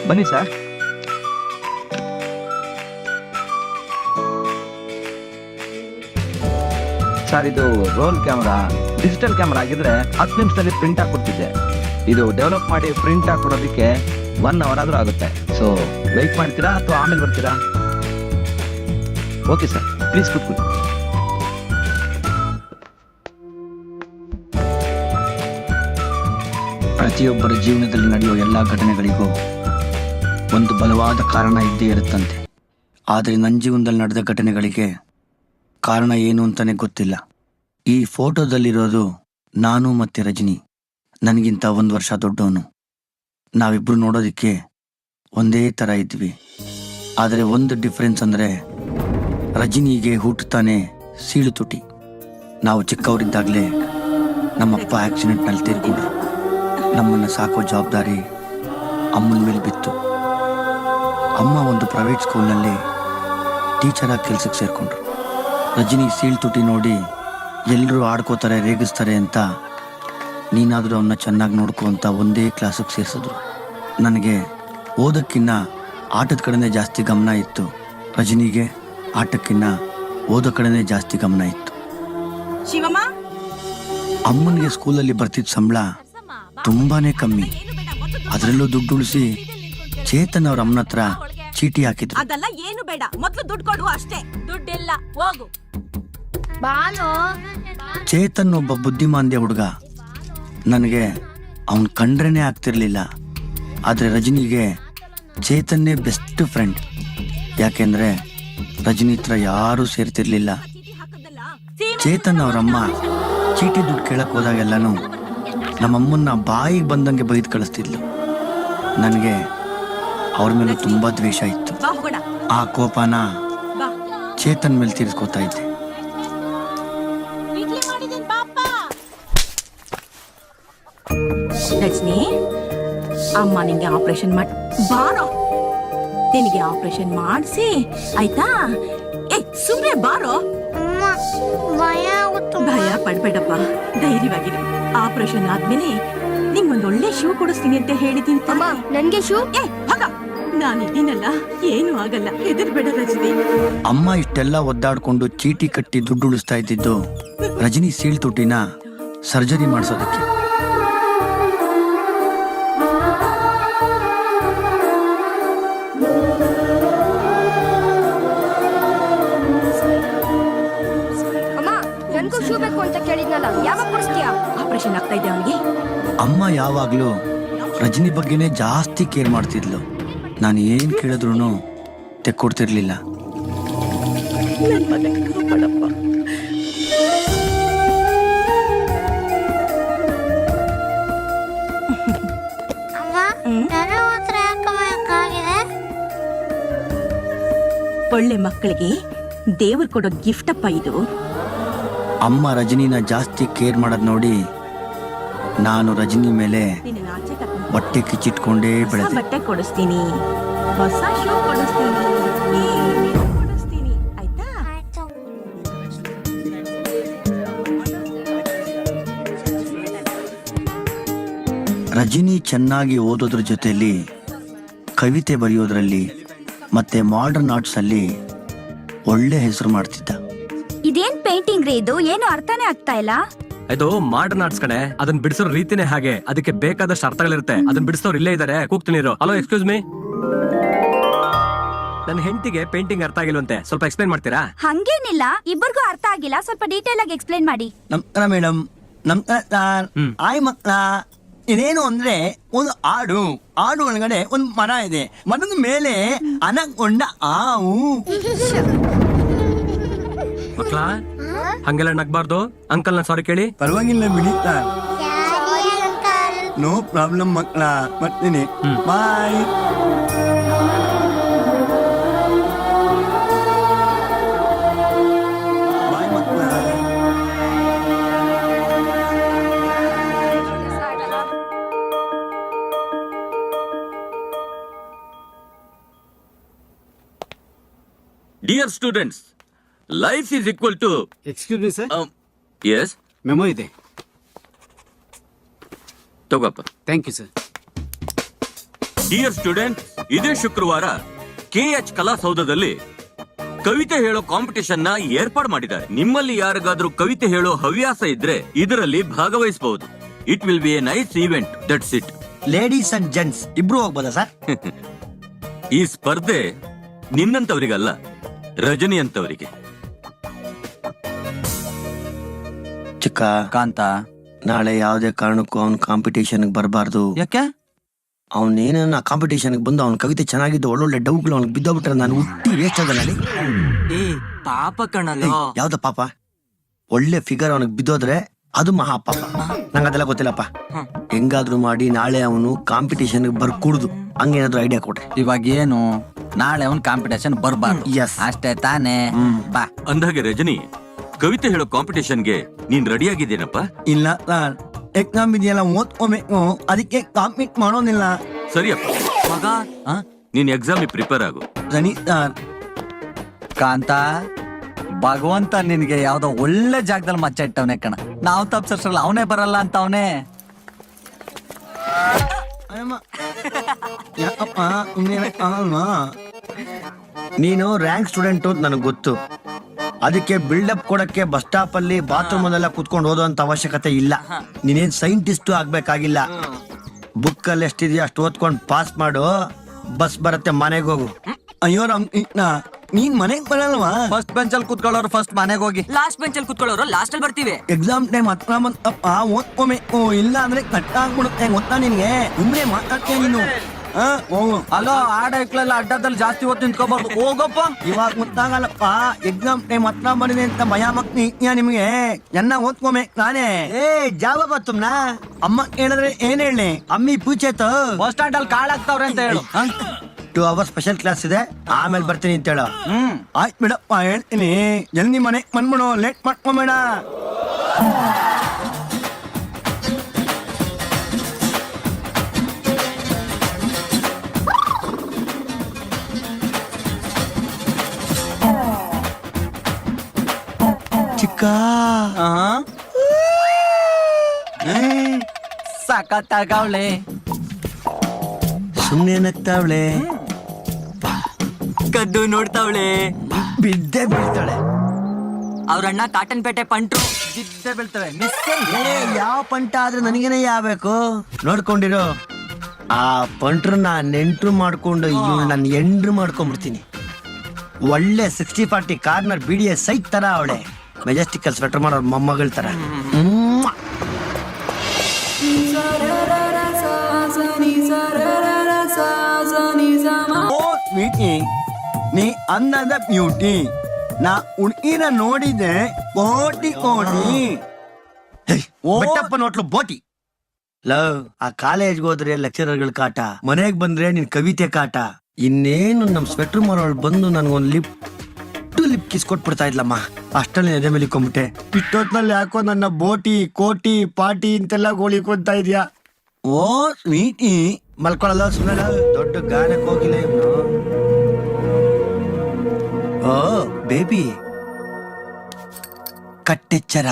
ಬನ್ನಿ sir. Sir ಇದು roll camera, digital camera ಆಗಿದ್ರೆ 10 ನಿಮಿಷದಲ್ಲಿ ಪ್ರಿಂಟ್ ಹಾಕೊಡ್ತಿದ್ದೆ. ಇದು ಡೆವಲಪ್ ಮಾಡಿ ಪ್ರಿಂಟ್ ಹಾಕೊಡೋದಕ್ಕೆ 1 ಅವರ್ ಆದ್ರೂ ಆಗುತ್ತೆ. ಸೊ ವೆಯ್ಟ್ ಮಾಡ್ತೀರಾ ಅಥವಾ ಆಮೇಲೆ ಬರ್ತೀರಾ? ಓಕೆ ಸರ್, ಪ್ಲೀಸ್ ಕೂತ್ಕೊಳ್ಳಿ. ಪ್ರತಿಯೊಬ್ಬರ ಜೀವನದಲ್ಲಿ ನಡೆಯುವ ಎಲ್ಲ ಘಟನೆಗಳಿಗೂ ಒಂದು ಬಲವಾದ ಕಾರಣ ಇದ್ದೇ ಇರುತ್ತಂತೆ. ಆದರೆ ನನ್ನ ಜೀವನದಲ್ಲಿ ನಡೆದ ಘಟನೆಗಳಿಗೆ ಕಾರಣ ಏನು ಅಂತಾನೆ ಗೊತ್ತಿಲ್ಲ. ಈ ಫೋಟೋದಲ್ಲಿರೋದು ನಾನು ಮತ್ತೆ ರಜನಿ. ನನಗಿಂತ 1 ವರ್ಷ ದೊಡ್ಡವನು. ನಾವಿಬ್ರು ನೋಡೋದಕ್ಕೆ ಒಂದೇ ಥರ ಇದ್ವಿ. ಆದರೆ ಒಂದು ಡಿಫ್ರೆನ್ಸ್ ಅಂದರೆ ರಜನಿಗೆ ಹುಟ್ಟುತ್ತಾನೆ ಸೀಳು ತುಟಿ. ನಾವು ಚಿಕ್ಕವರಿದ್ದಾಗಲೇ ನಮ್ಮಪ್ಪ ಆಕ್ಸಿಡೆಂಟ್ನಲ್ಲಿ ತೀರ್ಕೊಂಡ್ರು. ನಮ್ಮನ್ನು ಸಾಕೋ ಜವಾಬ್ದಾರಿ ಅಮ್ಮನ ಮೇಲೆ ಬಿತ್ತು. ಅಮ್ಮ ಒಂದು ಪ್ರೈವೇಟ್ ಸ್ಕೂಲ್ನಲ್ಲಿ ಟೀಚರಾಗಿ ಕೆಲಸಕ್ಕೆ ಸೇರಿಕೊಂಡ್ರು. ರಜನಿ ಸೀಳು ತುಟಿ ನೋಡಿ ಎಲ್ಲರೂ ಆಡ್ಕೋತಾರೆ, ರೇಗಿಸ್ತಾರೆ ಅಂತ ನೀನಾದರೂ ಅವನ್ನ ಚೆನ್ನಾಗಿ ನೋಡ್ಕೊ ಅಂತ ಒಂದೇ ಕ್ಲಾಸಿಗೆ ಸೇರಿಸಿದ್ರು. ನನಗೆ ಓದಕ್ಕಿನ್ನ ಆಟದ ಕಡೆನೇ ಜಾಸ್ತಿ ಗಮನ ಇತ್ತು. ರಜನಿಗೆ ಆಟಕ್ಕಿನ್ನ ಓದೋ ಕಡೆನೇ ಜಾಸ್ತಿ ಗಮನ ಇತ್ತು. ಅಮ್ಮನಿಗೆ ಸ್ಕೂಲಲ್ಲಿ ಬರ್ತಿದ್ದ ಸಂಬಳ ತುಂಬಾನೇ ಕಮ್ಮಿ. ಅದರಲ್ಲೂ ದುಡ್ಡು ಉಳಿಸಿ ಚೇತನ್ ಅವ್ರ ಅಮ್ಮನ ಹತ್ರ ಚೀಟಿ ಹಾಕಿದ್ರು. ಅದೆಲ್ಲ ಏನು ಬೇಡ, ಮೊದಲು ದುಡ್ಡು ಕೊಡು ಅಷ್ಟೇ. ದುಡ್ಡಿಲ್ಲ, ಹೋಗು. ಚೇತನ್ ಒಬ್ಬ ಬುದ್ಧಿಮಾಂದ್ಯ ಹುಡುಗ. ನನಗೆ ಅವನ್ ಕಂಡ್ರೇನೆ ಆಗ್ತಿರ್ಲಿಲ್ಲ. ಆದ್ರೆ ರಜನಿಗೆ ಚೇತನ್ನೇ ಬೆಸ್ಟ್ ಫ್ರೆಂಡ್. ಯಾಕೆಂದ್ರೆ ರಜನಿ ಹತ್ರ ಯಾರೂ ಸೇರ್ತಿರ್ಲಿಲ್ಲ. ಚೇತನ್ ಅವರಮ್ಮ ಚೀಟಿ ದುಡ್ಡು ಕೇಳಕ್ ಹೋದಾಗೆಲ್ಲಾನು ನಮ್ಮಮ್ಮನ್ನ ಬಾಯಿಗೆ ಬಂದಂಗೆ ಬೈದು ಕಳಿಸ್ತಿದ್ಲು. ನನಗೆ ಅವ್ರ ಮೇಲೆ ತುಂಬಾ ದ್ವೇಷ ಇತ್ತು. ಆ ಕೋಪನ ಚೇತನ್ ಮೇಲೆ ತೀರಿಸ್ಕೋತಾ ಇದ್ದೆ. ರಜನಿ, ಅಮ್ಮ ನಿಂಗೆ ಆಪರೇಷನ್ ಮಾಡಿ ಬಾರೋ. ನಿನಗೆ ಆಪರೇಷನ್ ಮಾಡಿಸಿ ಆಯ್ತಾ? ಸುಮ್ಮನೆ ಬಾರೋ. ಭಯ ಪಡ್ಬೇಡಪ್ಪ, ಧೈರ್ಯವಾಗಿರು. ಆಪರೇಷನ್ ಆದ್ಮೇಲೆ ನಿಂಗೊಂದೊಳ್ಳೆ ಶೂ ಕೊಡಿಸ್ತೀನಿ ಅಂತ ಹೇಳಿದ್ದೀನಿ. ನನ್ಗೆ ಶೂ? ನಾನಿದ್ದೀನಲ್ಲ, ಏನು ಆಗಲ್ಲ, ಹೆದರ್ಬೇಡ ರಜನಿ. ಅಮ್ಮ ಇಷ್ಟೆಲ್ಲ ಒದ್ದಾಡ್ಕೊಂಡು ಚೀಟಿ ಕಟ್ಟಿ ದುಡ್ಡು ಉಳಿಸ್ತಾ ಇದ್ದಿದ್ದು ರಜನಿ ಸೀಳ್ ತುಟಿನ ಸರ್ಜರಿ ಮಾಡಿಸೋದಕ್ಕೆ. ಶೂ ಬೇಕು ಅಂತ ಕೇಳಿದ್ನಲ್ಲ, ಯಾವಾಗ ಕೊಡಿಸ್ತೀಯಾ? ಆಪರೇಷನ್ ಆಗ್ತಾ ಇದೆ ಅವನಿಗೆ. ಅಮ್ಮ ಯಾವಾಗ್ಲೂ ರಜನಿ ಬಗ್ಗೆನೇ ಜಾಸ್ತಿ ಕೇರ್ ಮಾಡ್ತಿದ್ಲು. ನಾನು ಏನ್ ಕೇಳಿದ್ರು ತೆಕ್ಕೊಡ್ತಿರ್ಲಿಲ್ಲ. ಒಳ್ಳೆ ಮಕ್ಕಳಿಗೆ ದೇವ್ರು ಕೊಡೋ ಗಿಫ್ಟ್ ಅಪ್ಪ ಇದು. ಅಮ್ಮ ರಜನಿನ ಜಾಸ್ತಿ ಕೇರ್ ಮಾಡೋದ್ ನೋಡಿ ನಾನು ರಜನಿ ಮೇಲೆ ಬಟ್ಟೆ ಕಿಚ್ಚಿಟ್ಕೊಂಡೇ ಬೆಳೆದೆ. ಬಟ್ಟೆ ಕೊಡಿಸ್ತೀನಿ, ಹೊಸ ಶೂ ಕೊಡಿಸ್ತೀನಿ, ಆಯ್ತಾ? ರಜನಿ ಚೆನ್ನಾಗಿ ಓದೋದ್ರ ಜೊತೆಲಿ ಕವಿತೆ ಬರೆಯೋದ್ರಲ್ಲಿ ಮತ್ತೆ ಮಾಡರ್ನ್ ಆರ್ಟ್ಸ್ ಅಲ್ಲಿ ಒಳ್ಳೆ ಹೆಸರು ಮಾಡ್ತಿದ್ದ. ಇದೇನ್ ಪೇಂಟಿಂಗ್ ರೀ ಇದು? ಏನು ಅರ್ಥನೇ ಆಗ್ತಾ ಇಲ್ಲ. ಇದು ಮಾಡರ್ನ್ ಆರ್ಟ್ಸ್ ಕಡೆ, ಅದನ್ನ ಬಿಡಿಸೋ ರೀತಿನೇ ಹಾಗೆ. ಅದಕ್ಕೆ ಬೇಕಾದಷ್ಟು ಅರ್ಥಗಳಿರುತ್ತೆ. ಅದನ್ನ ಬಿಡಿಸೋರು ಇಲ್ಲೇ ಇದಾರೆ, ಕೂಗ್ತೀನಿ ಇರು. Hello, excuse me. ನನ್ನ ಹೆಂಡತಿಗೆ ಪೇಂಟಿಂಗ್ ಅರ್ಥ ಆಗಿಲ್ವಂತೆ, ಸ್ವಲ್ಪ ಎಕ್ಸ್ಪ್ಲೈನ್ ಮಾಡ್ತೀರಾ? ಹಂಗೇನಿಲ್ಲ, ಇಬ್ಬರಿಗೂ ಅರ್ಥ ಆಗಿಲ್ಲ, ಸ್ವಲ್ಪ ಡೀಟೇಲ್ ಆಗಿ ಎಕ್ಸ್ಪ್ಲೈನ್ ಮಾಡಿ. ನಮಸ್ಕಾರ ಮೇಡಮ್. ಆಯ್ ಮಕ್ಕಳ, ಇದೇನು ಅಂದ್ರೆ ಒಂದು ಆಡು ಒಳಗಡೆ ಒಂದು ಮರ ಇದೆ. ಮರದ ಮೇಲೆ ಅನಗೊಂಡ ಆವು. ಮಕ್ಕಳ, ಹಂಗೆಲ್ಲ ನಗ್ಬಾರ್ದು. ಅಂಕಲ್ ನ ಸಾರಿ ಕೇಳಿ. ಪರವಾಗಿಲ್ಲ ಬಿಡಿ, ನೋ ಪ್ರಾಬ್ಲಮ್ ಮಕ್ಕಳ. ಬರ್ತೀನಿ, ಬಾಯ್. ಬಾಯ್ ಮಕ್ಕಳ. Dear students, life is equal to... Excuse me, sir. Yes? Memo ಇದೆ. ತಗೋಪ್ಪ. Thank you sir. Dear student, ಇದೇ ಶುಕ್ರವಾರ KH ಕಲಾಸೌಧದಲ್ಲಿ ಕವಿತೆ ಹೇಳೋ ಕಾಂಪಿಟಿಷನ್ ನ ಏರ್ಪಾಡು ಮಾಡಿದ್ದಾರೆ. ನಿಮ್ಮಲ್ಲಿ ಯಾರಿಗಾದ್ರೂ ಕವಿತೆ ಹೇಳೋ ಹವ್ಯಾಸ ಇದ್ರೆ ಇದರಲ್ಲಿ ಭಾಗವಹಿಸಬಹುದು. It will be A nice event. That's it. Ladies and gents ಇಬ್ರು ಹೋಗ್ಬೋದಾ ಸರ್? ಈ ಸ್ಪರ್ಧೆ ನಿನ್ನಂತವರಿಗಲ್ಲ, ರಜನಿ ಅಂತವರಿಗೆ. ಚಿಕ್ಕ ಕಾಂತ, ನಾಳೆ ಯಾವುದೇ ಕಾರಣಕ್ಕೂ ಅವ್ನ ಕಾಂಪಿಟೇಷನ್ ಬರಬಾರ್ದು. ಯಾಕೆ? ಅವನೇನ ಕಾಂಪಿಟೇಷನ್ ಬಂದು ಅವ್ನ ಕವಿತೆ ಚೆನ್ನಾಗಿದ್ದು ಒಳ್ಳೊಳ್ಳೆ ಡೌಗಳು ಅವ್ನಿಗೆ ಬಿದ್ದೋಗ್ಬಿಟ್ರೆ ನಾನು ಹುಟ್ಟಿ ವೇಸ್ಟ್ ಆಗಲ್ಲ. ಏ ಪಾಪ ಕಣಲ್ಲ. ಯಾವ್ದ ಪಾಪ? ಒಳ್ಳೆ ಫಿಗರ್ ಅವನಿಗೆ ಬಿದ್ದೋದ್ರೆ ಅದು ಮಹಾ ಪಾಪ. ನಂಗೆ ಅದೆಲ್ಲ ಗೊತ್ತಿಲ್ಲಪ್ಪ. ಹೆಂಗಾದ್ರೂ ಮಾಡಿ ನಾಳೆ ಅವನು ಕಾಂಪಿಟೇಷನ್ ಬರ್ಕೂಡ್ದು. ಹಂಗೇನಾದ್ರು ಐಡಿಯಾ ಕೊಡ್ರಿ. ಇವಾಗ ಏನು, ನಾಳೆ ಅವ್ನ್ ಕಾಂಪಿಟೇಷನ್ ಬರ್ಬಾರ್ದು. Yes. ಅಷ್ಟೇ ತಾನೇ? ಬಾ. ಅಂದಾಗೆ ರಜನಿ, ಕವಿತೆ ಹೇಳೋ ಕಾಂಪಿಟೇಷನ್ಗೆ ನೀನ್ ರೆಡಿ ಆಗಿದ್ದೇನಪ್ಪ? ಇಲ್ಲ ಸರ್, ಎಕ್ಸಾಮ್ ಇದೆಯಲ್ಲ ಓದ್ಕೋಬೇಕು, ಅದಕ್ಕೆ ಕಾಂಪೀಟ್ ಮಾಡೋದಿಲ್ಲ. ಸರಿಯಪ್ಪ, ಮಗ, ಆ? ನೀನ್ ಎಕ್ಸಾಮ್ ಪ್ರಿಪೇರ್ ಆಗು. ರನಿ ಸರ್, ಕಾಂತ, ಭಗವಂತ ನಿನ್ಗೆ ಯಾವ್ದೋ ಒಳ್ಳೆ ಜಾಗದಲ್ಲಿ ಮಚ್ಚ ಇಟ್ಟವನೇ ಕಣ. ನಾವು ತಪ್ಸಲ್ಲ, ಅವನೇ ಬರಲ್ಲ ಅಂತ ಅವನೇ. ನೀನು ರ್ಯಾಂಕ್ ಸ್ಟೂಡೆಂಟ್ ಅಂತ ನನಗೆ ಗೊತ್ತು. ಅದಕ್ಕೆ ಬಿಲ್ಡಪ್ ಕೊಡಕ್ಕೆ ಬಸ್ ಸ್ಟಾಪ್ ಅಲ್ಲಿ ಬಾತ್ರೂಮ್ ಅಲ್ಲೆಲ್ಲ ಕುತ್ಕೊಂಡು ಓದೋಂತ ಅವಶ್ಯಕತೆ ಇಲ್ಲ. ನೀನೇನ್ ಸೈಂಟಿಸ್ಟ್ ಆಗ್ಬೇಕಾಗಿಲ್ಲ. ಬುಕ್ ಅಲ್ಲಿ ಎಷ್ಟಿದೆಯೋ ಅಷ್ಟು ಓದ್ಕೊಂಡು ಪಾಸ್ ಮಾಡು. ಬಸ್ ಬರುತ್ತೆ, ಮನೆಗೆ ಹೋಗು. ಅಯ್ಯೋ ನೀನ್ ಮನೆಗ್ ಬರಲ್ವಾ? ಫಸ್ಟ್ ಬೆಂಚ್ ಅಲ್ಲಿ ಕುತ್ಕೊಳ್ಳೋರು ಫಸ್ಟ್ ಮನೆಗೆ ಹೋಗಿ. ಲಾಸ್ಟ್ ಬೆಂಚ್ ಅಲ್ಲಿ ಕುತ್ಕೊಳ್ಳೋರು ಲಾಸ್ಟ್ ಅಲ್ಲಿ ಬರ್ತೀವಿ. ಎಕ್ಸಾಮ್ ಟೈಮ್ ಹತ್ರ ಬಂತಪ್ಪ, ಓದ್ಕೋಬೇಕು. ಇಲ್ಲ ಅಂದ್ರೆ ಕಟ್ ಆಗ್ಬಿಡುತ್ತೆ, ಗೊತ್ತಾ ನಿನ್ಗೆ? ಸುಮ್ನೆ ಮಾತಾಡ್ತೀಯ ನೀನು. ಅಲೋ, ಆಡಕ್ಲೆಲ್ಲ ಅಡ್ಡದಲ್ಲಿ ಜಾಸ್ತಿ ಹೊತ್ತು ನಿಂತ್ಕೋಬಾರ್ದು. ಹೋಗಪ್ಪ. ಇವಾಗ ಗೊತ್ತಾಗಲ್ಲಪ್ಪ, ಎಕ್ಸಾಮ್ ಟೈಮ್ ಹತ್ರ ಬಂದಿದೆ ಅಂತ ಭಯ ಮಕ್ನಿ ನಿಮ್ಗೆ. ಎನ್ನ ಓದ್ಕೋಬೇಕು ನಾನೇ. ಏ ಜಾವ ತುಮ್ನಾ ಅಮ್ಮ ಹೇಳಿದ್ರೆ ಏನ್ ಹೇಳಿ? ಅಮ್ಮಿ ಪೂಚೇತು ಬಸ್ ಸ್ಟ್ಯಾಂಡ್ ಅಲ್ಲಿ ಕಾಳಾಗ್ತಾವ್ರೆ ಅಂತ ಹೇಳು. 2 hours ಸ್ಪೆಷಲ್ ಕ್ಲಾಸ್ ಇದೆ, ಆಮೇಲೆ ಬರ್ತೀನಿ ಅಂತ ಹೇಳು. ಆಯ್ತು ಬಿಡಪ್ಪ, ಹೇಳ್ತೀನಿ. ಜಲ್ದಿ ಮನೆ ಬಂದ್ಬಿಡು, ಲೇಟ್ ಮಾಡ್ಕೊಂಬೇಡ. ಚಿಕ್ಕ ಸಖತ್ತಾಗವ್ಳೆ. ಸುಮ್ನೆ ನಗ್ತಾವಳೆ, ಕದ್ದು ನೋಡ್ತಾವಳೆ. ಬಿದ್ದೆ ಬೀಳ್ತಾಳೆ. ಅವ್ರಣ್ಣ ಕಾಟನ್ ಪೇಟೆ ಪಂಟ್ರು. ಬಿದ್ದೆ ಬೀಳ್ತವೆ. ಯಾವ ಪಂಟ ಆದ್ರೆ ನನಗೇನೆ ಯಾವಬೇಕು? ನೋಡ್ಕೊಂಡಿರೋ ಆ ಪಂಟ್ರನ್ನ ನೆಂಟ್ರು ಮಾಡ್ಕೊಂಡು ಇವಳು ನನ್ನ ಎಂಡ್ರು ಮಾಡ್ಕೊಂಡ್ಬಿಡ್ತೀನಿ. ಒಳ್ಳೆ 60-40 ಕಾರ್ನರ್ BDA ಸೈಟ್ ತರ ಅವಳೆ. ಮೆಜೆಸ್ಟಿಕಲ್ ಸ್ವೆಟರ್ ಮಾಡೋರ್ ಮೊಮ್ಮಗಳ ತರ. ನೀ ಅನ್ನದ ಬ್ಯೂಟಿ, ನಾ ಹುಡುಗಿನ ನೋಡಿದೆ ಕೋಟಿ ಕೋಟಿ. ಬೆಟ್ಟಪ್ಪ ನೋಟ್ಲು ಬೋಟಿ. ಲವ್, ಆ ಕಾಲೇಜ್ಗೆ ಹೋದ್ರೆ ಲೆಕ್ಚರರ್ಗಳ ಕಾಟ, ಮನೆಗ್ ಬಂದ್ರೆ ನಿನ್ ಕವಿತೆ ಕಾಟ. ಇನ್ನೇನು ನಮ್ ಸ್ವೆಟರ್ ಮಾರೋಳು ಬಂದು ನನ್ಗೊಂದ್ ಲಿಪ್ ಕಿಸ್ ಕೊಟ್ಬಿಡ್ತಾ ಇದ್ಲಮ್ಮ. ಅಷ್ಟಲ್ಲಿ ಎದೆ ಮೇಲೆ ಕೊಂಬಿಟ್ಟೆ. ಇಷ್ಟೊತ್ನಲ್ಲಿ ಯಾಕೋ ನನ್ನ ಬೋಟಿ ಕೋಟಿ ಪಾಟಿ ಅಂತೆಲ್ಲ ಗೋಳಿಕೊಂತಾ ಇದ್ಯಾ? ಓ ಸ್ವೀಟಿ, ಮಲ್ಕೊಳಲ್ಲ ಸುಮ್ಮನೆ. ದೊಡ್ಡ ಗಾನಕ್ಕೆ ಹೋಗಿಲ್ಲ ಇವನು. ಓ ಬೇಬಿ, ಕಟ್ಟೆಚ್ಚರ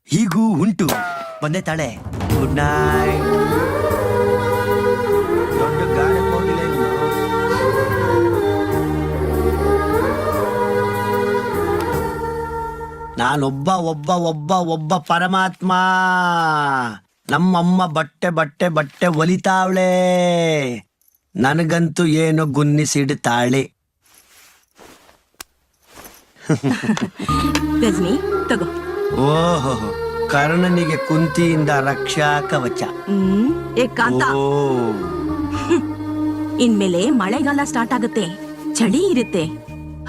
ಹೀಗೂ ಉಂಟು. ಬಂದೆ ತಾಳೆ. Good night. ದೊಡ್ಡ ಗಾನಕ್ಕೆ ಹೋಗಿಲ್ಲ ಇವನು. ನಾನೊಬ್ಬ ಒಬ್ಬ ಒಬ್ಬ ಒಬ್ಬ ಪರಮಾತ್ಮ. ನಮ್ಮಮ್ಮ ಬಟ್ಟೆ ಬಟ್ಟೆ ಬಟ್ಟೆ ಒಲಿತಾವಳೆ, ನನಗಂತೂ ಏನೋ ಗುನ್ನಿಸಿಡ್ತಾಳೆ. ರಜನಿ ತಗೋ. ಓಹೋ, ಕರ್ಣನಿಗೆ ಕುಂತಿಯಿಂದ ರಕ್ಷಾ ಕವಚ. ಏ ಕಾಂತ, ಓ, ಇನ್ಮೇಲೆ ಮಳೆಗಾಲ ಸ್ಟಾರ್ಟ್ ಆಗುತ್ತೆ, ಚಳಿ ಇರುತ್ತೆ.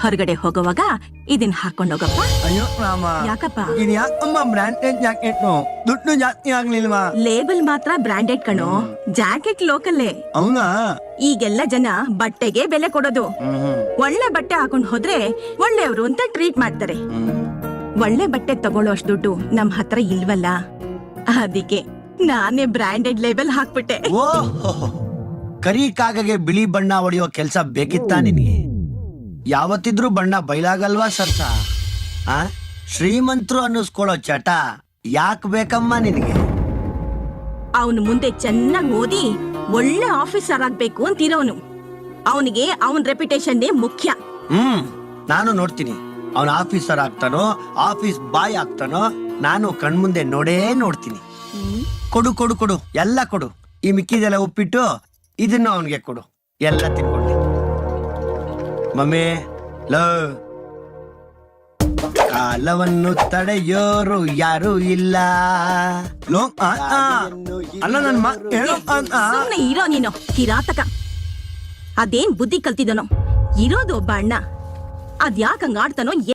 ಹೊರಗಡೆ ಹೋಗುವಾಗ ಇದನ್ ಹಾಕೊಂಡ್ ಹೋಗಪ್ಪ. ಅಯ್ಯೋ ರಾಮ, ಯಾಕಪ್ಪ? ಇದು ಯಾಕಮ್ಮ ಬ್ರಾಂಡೆಡ್ ಜಾಕೆಟ್? ದುಡ್ಡು ಜಾಸ್ತಿ ಆಗ್ಲಿಲ್ವಾ? ಲೇಬಲ್ ಮಾತ್ರ ಬ್ರಾಂಡೆಡ್ ಕಣೋ, ಜಾಕೆಟ್ ಲೋಕಲ್ಲೇ. ಅವನಾ? ಈಗೆಲ್ಲ ಜನ ಬಟ್ಟೆಗೆ ಬೆಲೆ ಕೊಡೋದು. ಒಳ್ಳೆ ಬಟ್ಟೆ ಹಾಕೊಂಡ್ ಹೋದ್ರೆ ಒಳ್ಳೆಯವರು ಅಂತ ಟ್ರೀಟ್ ಮಾಡ್ತಾರೆ. ಒಳ್ಳೆ ಬಟ್ಟೆ ತಗೊಳ್ಳೋ ಅಷ್ಟು ದುಡ್ಡು ನಮ್ ಹತ್ರ ಇಲ್ವಲ್ಲ, ಅದಕ್ಕೆ ನಾನೇ ಬ್ರಾಂಡೆಡ್ ಲೇಬಲ್ ಹಾಕ್ಬಿಟ್ಟೆ. ಓಹೋ, ಕರಿ ಕಾಗಗೆ ಬಿಳಿ ಬಣ್ಣ ಹೊಡೆಯೋ ಕೆಲ್ಸ ಬೇಕಿತ್ತಾ ನಿನ್ಗೆ? ಯಾವತ್ತಿದ್ರೂ ಬಣ್ಣ ಬಯಲಾಗಲ್ವಾ ಸರ್ಸ? ಶ್ರೀಮಂತರು ಅನ್ನಿಸ್ಕೊಳ್ಳೋ ಚಟ ಯಾಕೆ ಬೇಕಮ್ಮ ನಿನಗೆ? ಅವನು ಮುಂದೆ ಚೆನ್ನಾಗಿ ಓದಿ ಒಳ್ಳೆ ಆಫೀಸರ್ ಆಗ್ಬೇಕು ಅಂತಿರೋನು. ಅವನಿಗೆ ಅವನ್ ರೆಪ್ಯುಟೇಷನ್ನೇ ಮುಖ್ಯ. ನಾನು ನೋಡ್ತೀನಿ ಅವನ ಆಫೀಸರ್ ಆಗ್ತಾನೋ ಆಫೀಸ್ ಬಾಯ್ ಆಗ್ತಾನೋ, ನಾನು ಕಣ್ಮುಂದೆ ನೋಡ್ತೀನಿ. ಕೊಡು ಕೊಡು ಕೊಡು ಎಲ್ಲ ಕೊಡು. ಈ ಮಿಕ್ಕಿದೆಲ್ಲ ಉಪ್ಪಿಟ್ಟು ಇದನ್ನು ಅವನಿಗೆ ಕೊಡು, ಎಲ್ಲ ತಿನ್ಕೊಳ್ಳಿ. ಮಮ್ಮಿ ಲೋ, ಕಾಲವನ್ನು ತಡೆಯೋರು ಯಾರು ಇಲ್ಲ. ಲೋ ಅಲ್ಲ ನನ್ನ ಸುಮ್ನೆ ಇರೋ ನೀನು ಕಿರಾತಕ. ಅದೇನ್ ಬುದ್ಧಿ ಕಲ್ತಿದನೋ, ಇರೋದು ಒಬ್ಬ ಅಣ್ಣ, ಅದ್ಯಾಕಂಗ್ ಆಡ್ತಾನೋ